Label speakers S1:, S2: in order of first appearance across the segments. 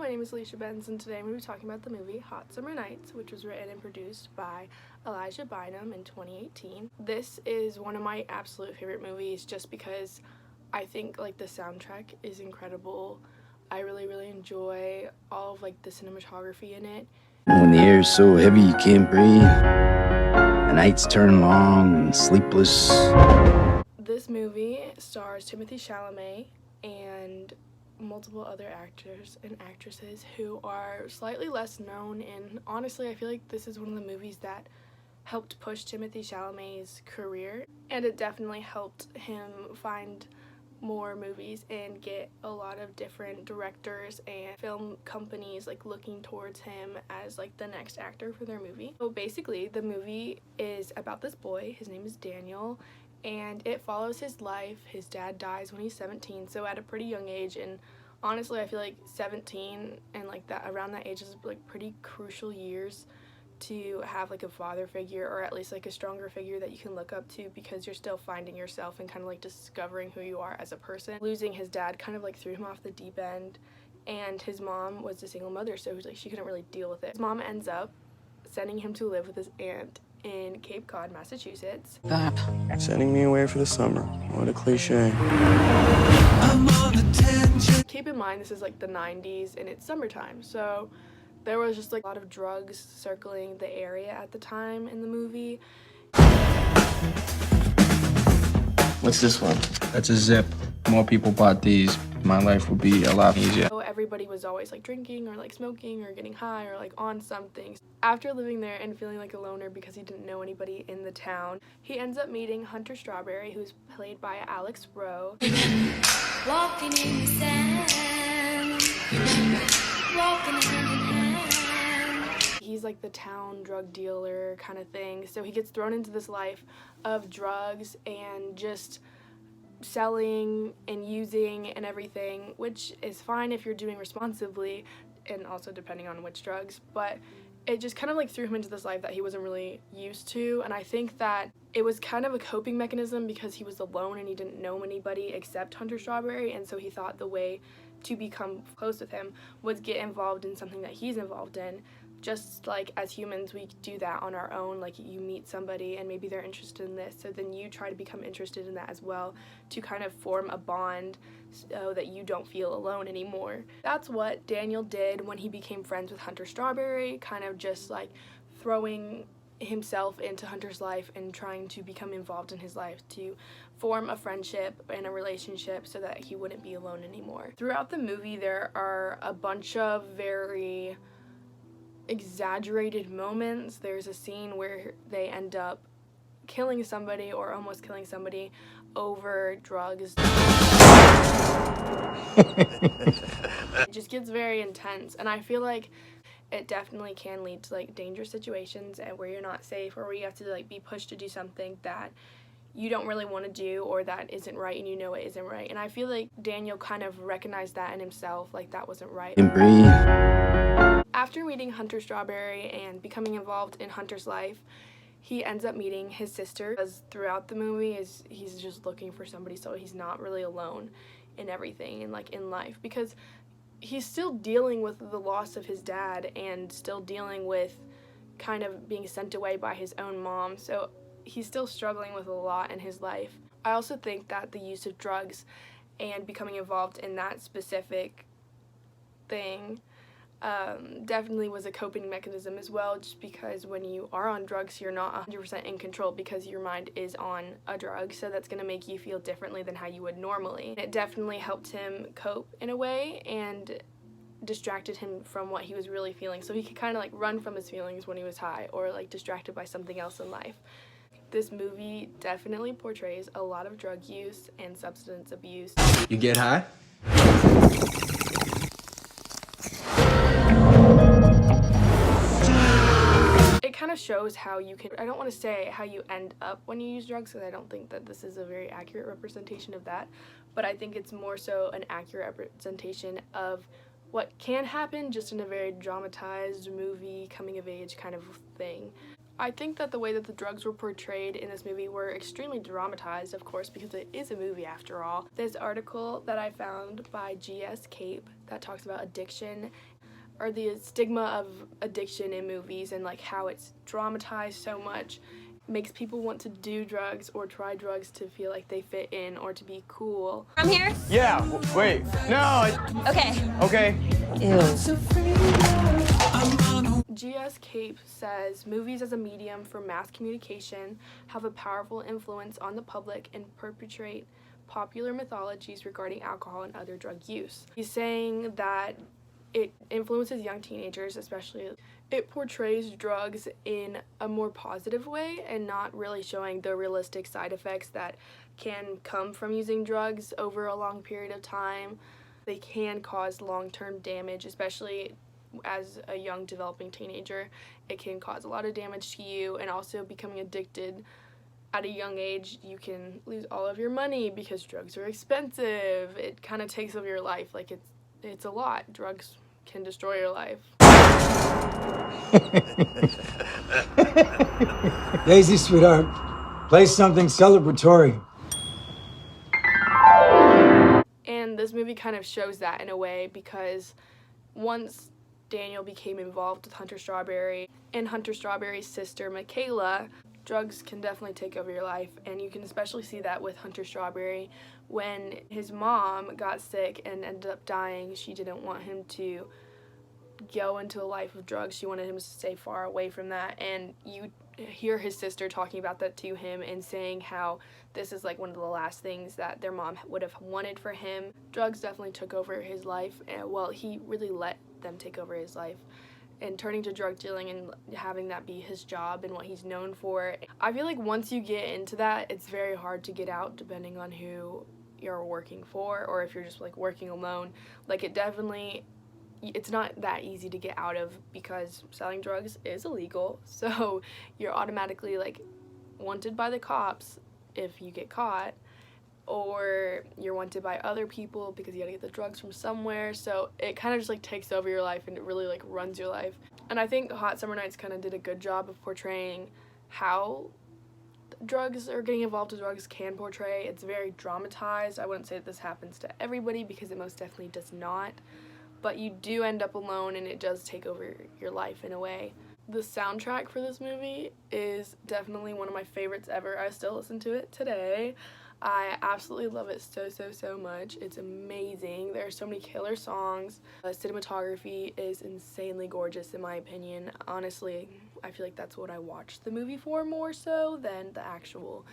S1: my name is Alicia Benz, and today I'm going to be talking about the movie Hot Summer Nights, which was written and produced by Elijah Bynum in 2018. This is one of my absolute favorite movies just because I think the soundtrack is incredible. I really enjoy all of the cinematography in it.
S2: When the air is so heavy you can't breathe, the nights turn long and sleepless.
S1: This movie stars Timothée Chalamet and multiple other actors and actresses who are slightly less known, and honestly I feel like this is one of the movies that helped push Timothée Chalamet's career, and it definitely helped him find more movies and get a lot of different directors and film companies looking towards him as the next actor for their movie. So basically the movie is about this boy. His name is Daniel, and it follows his life. His dad dies when he's 17, so at a pretty young age, and honestly I feel like 17 and that around that age is pretty crucial years to have a father figure, or at least a stronger figure that you can look up to, because you're still finding yourself and kind of discovering who you are as a person. Losing his dad kind of threw him off the deep end, and his mom was a single mother, so she couldn't really deal with it. His mom ends up sending him to live with his aunt in Cape Cod, Massachusetts.
S3: Stop. Sending me away for the summer. What a cliche.
S1: Keep in mind this is the 90s and it's summertime, so there was just a lot of drugs circling the area at the time in the movie.
S3: What's this one?
S4: That's a Zip. More people bought these, my life would be a lot easier.
S1: So everybody was always drinking or smoking or getting high or on something. After living there and feeling like a loner because he didn't know anybody in the town, he ends up meeting Hunter Strawberry, who's played by Alex Rowe.
S5: Walking in the sand, walking hand in hand.
S1: He's the town drug dealer kind of thing, so he gets thrown into this life of drugs and just selling and using and everything, which is fine if you're doing responsibly, and also depending on which drugs, but it just kind of threw him into this life that he wasn't really used to. And I think that it was kind of a coping mechanism because he was alone and he didn't know anybody except Hunter Strawberry, and so he thought the way to become close with him was get involved in something that he's involved in. Just as humans, we do that on our own. You meet somebody and maybe they're interested in this, so then you try to become interested in that as well to kind of form a bond so that you don't feel alone anymore. That's what Daniel did when he became friends with Hunter Strawberry, kind of just throwing himself into Hunter's life and trying to become involved in his life to form a friendship and a relationship so that he wouldn't be alone anymore. Throughout the movie there are a bunch of very exaggerated moments. There's a scene where they end up killing somebody or almost killing somebody over drugs. It just gets very intense, and I feel like it definitely can lead to dangerous situations and where you're not safe, or where you have to be pushed to do something that you don't really want to do or that isn't right and you know it isn't right. And I feel like Daniel kind of recognized that in himself, that wasn't right.
S2: And breathe.
S1: After meeting Hunter Strawberry and becoming involved in Hunter's life, he ends up meeting his sister, because throughout the movie he's just looking for somebody so he's not really alone in everything and in life, because he's still dealing with the loss of his dad and still dealing with kind of being sent away by his own mom, so he's still struggling with a lot in his life. I also think that the use of drugs and becoming involved in that specific thing definitely was a coping mechanism as well, just because when you are on drugs you're not 100% in control because your mind is on a drug, so that's going to make you feel differently than how you would normally. It definitely helped him cope in a way and distracted him from what he was really feeling, so he could kind of run from his feelings when he was high or distracted by something else in life. This movie definitely portrays a lot of drug use and substance abuse.
S4: You get high?
S1: It kind of shows how you can, I don't want to say how you end up when you use drugs, because I don't think that this is a very accurate representation of that, but I think it's more so an accurate representation of what can happen, just in a very dramatized movie, coming of age kind of thing. I think that the way that the drugs were portrayed in this movie were extremely dramatized, of course, because it is a movie after all. This article that I found by G.S. Cape that talks about addiction or the stigma of addiction in movies and like how it's dramatized so much makes people want to do drugs or try drugs to feel like they fit in or to be cool.
S6: I'm here?
S3: Yeah, wait. No,
S6: Okay.
S3: okay.
S1: G.S. Cape says movies as a medium for mass communication have a powerful influence on the public and perpetuate popular mythologies regarding alcohol and other drug use. He's saying that it influences young teenagers, especially. It portrays drugs in a more positive way and not really showing the realistic side effects that can come from using drugs over a long period of time. They can cause long-term damage, especially as a young developing teenager. It can cause a lot of damage to you, and also becoming addicted at a young age, you can lose all of your money because drugs are expensive. It kind of takes over your life. Like it's a lot. Drugs can destroy your life.
S7: Daisy, sweetheart, play something celebratory.
S1: And this movie kind of shows that in a way, because once Daniel became involved with Hunter Strawberry and Hunter Strawberry's sister Michaela, drugs can definitely take over your life. And you can especially see that with Hunter Strawberry. When his mom got sick and ended up dying, she didn't want him to go into a life of drugs. She wanted him to stay far away from that. And you hear his sister talking about that to him and saying how this is like one of the last things that their mom would have wanted for him. Drugs definitely took over his life, and well, he really let them take over his life, and turning to drug dealing and having that be his job and what he's known for. I feel like once you get into that, it's very hard to get out, depending on who you're working for or if you're just like working alone. Like it's not that easy to get out of, because selling drugs is illegal, so you're automatically like wanted by the cops if you get caught, or you're wanted by other people because you gotta get the drugs from somewhere. So it kind of just like takes over your life, and it really like runs your life. And I think Hot Summer Nights kind of did a good job of portraying how drugs or getting involved with drugs can portray. It's very dramatized. I wouldn't say that this happens to everybody, because it most definitely does not, but you do end up alone, and it does take over your life in a way. The soundtrack for this movie is definitely one of my favorites ever. I still listen to it today. I absolutely love it so much. It's amazing. There are so many killer songs. The cinematography is insanely gorgeous in my opinion. Honestly, I feel like that's what I watched the movie for more so than the actual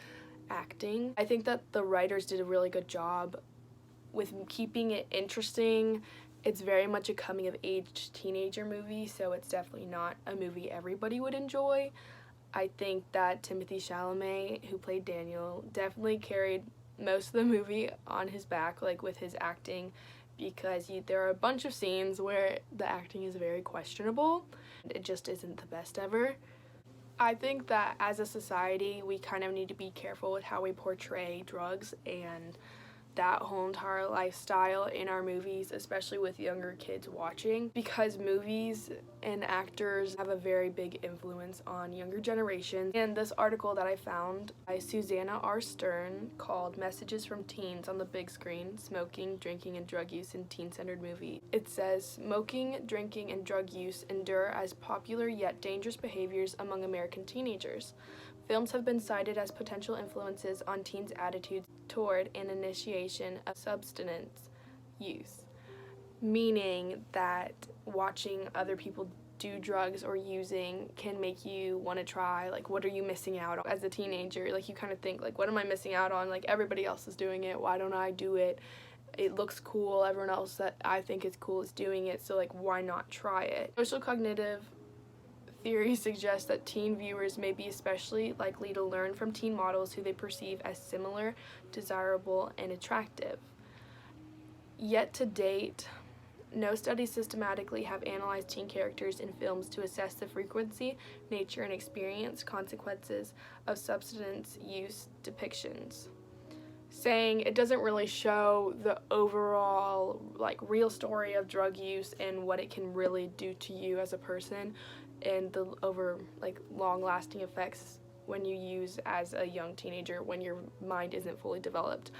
S1: acting. I think that the writers did a really good job with keeping it interesting. It's very much a coming-of-age teenager movie, so it's definitely not a movie everybody would enjoy. I think that Timothée Chalamet, who played Daniel, definitely carried most of the movie on his back, like with his acting, because there are a bunch of scenes where the acting is very questionable. It just isn't the best ever. I think that as a society, we kind of need to be careful with how we portray drugs and that whole entire lifestyle in our movies, especially with younger kids watching, because movies and actors have a very big influence on younger generations. And this article that I found by Susanna R. Stern called Messages from Teens on the Big Screen, Smoking, Drinking, and Drug Use in Teen-Centered Movies. It says, smoking, drinking, and drug use endure as popular yet dangerous behaviors among American teenagers. Films have been cited as potential influences on teens' attitudes toward an initiation of substance use, meaning that watching other people do drugs or using can make you want to try. Like, what are you missing out on as a teenager? Like, you kind of think, like, what am I missing out on? Like, everybody else is doing it. Why don't I do it? It looks cool. Everyone else that I think is cool is doing it, so, like, why not try it? Social cognitive theory suggests that teen viewers may be especially likely to learn from teen models who they perceive as similar, desirable, and attractive. Yet to date, no studies systematically have analyzed teen characters in films to assess the frequency, nature, and experience consequences of substance use depictions, saying it doesn't really show the overall, like, real story of drug use and what it can really do to you as a person, and the long-lasting effects when you use as a young teenager when your mind isn't fully developed.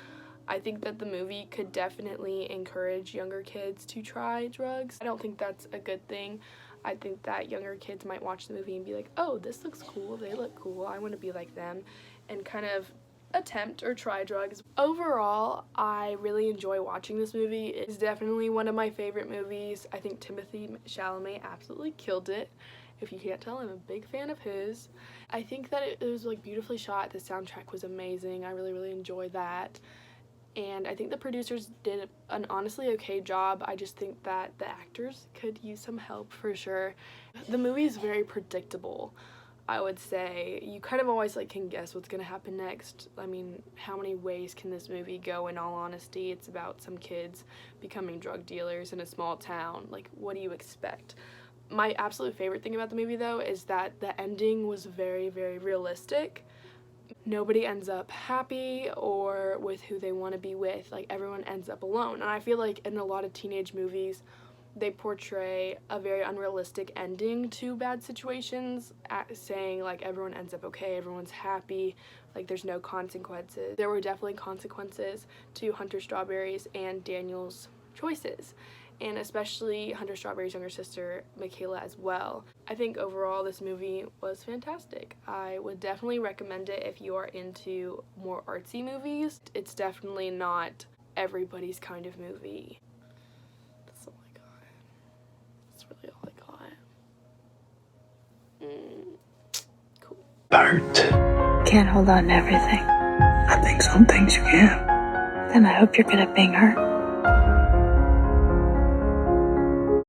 S1: I think that the movie could definitely encourage younger kids to try drugs. I don't think that's a good thing. I think that younger kids might watch the movie and be like, oh, this looks cool, they look cool, I want to be like them, and kind of attempt or try drugs. Overall, I really enjoy watching this movie. It's definitely one of my favorite movies. I think Timothée Chalamet absolutely killed it. If you can't tell, I'm a big fan of his. I think that it was like beautifully shot. The soundtrack was amazing. I really enjoyed that. And I think the producers did an honestly okay job. I just think that the actors could use some help for sure. The movie is very predictable, I would say. You kind of always like can guess what's gonna happen next. I mean, how many ways can this movie go, in all honesty? It's about some kids becoming drug dealers in a small town. Like, what do you expect? My absolute favorite thing about the movie, though, is that the ending was very realistic. Nobody ends up happy or with who they want to be with. Like, everyone ends up alone. And I feel like in a lot of teenage movies, they portray a very unrealistic ending to bad situations, saying like everyone ends up okay, everyone's happy, like there's no consequences. There were definitely consequences to Hunter Strawberry's and Daniel's choices, and especially Hunter Strawberry's younger sister, Michaela, as well. I think overall this movie was fantastic. I would definitely recommend it if you are into more artsy movies. It's definitely not everybody's kind of movie. That's all I got. That's really all I got. Cool.
S6: Bert.
S8: Can't hold on to everything.
S6: I think some things you can.
S8: Then I hope you're good at being hurt.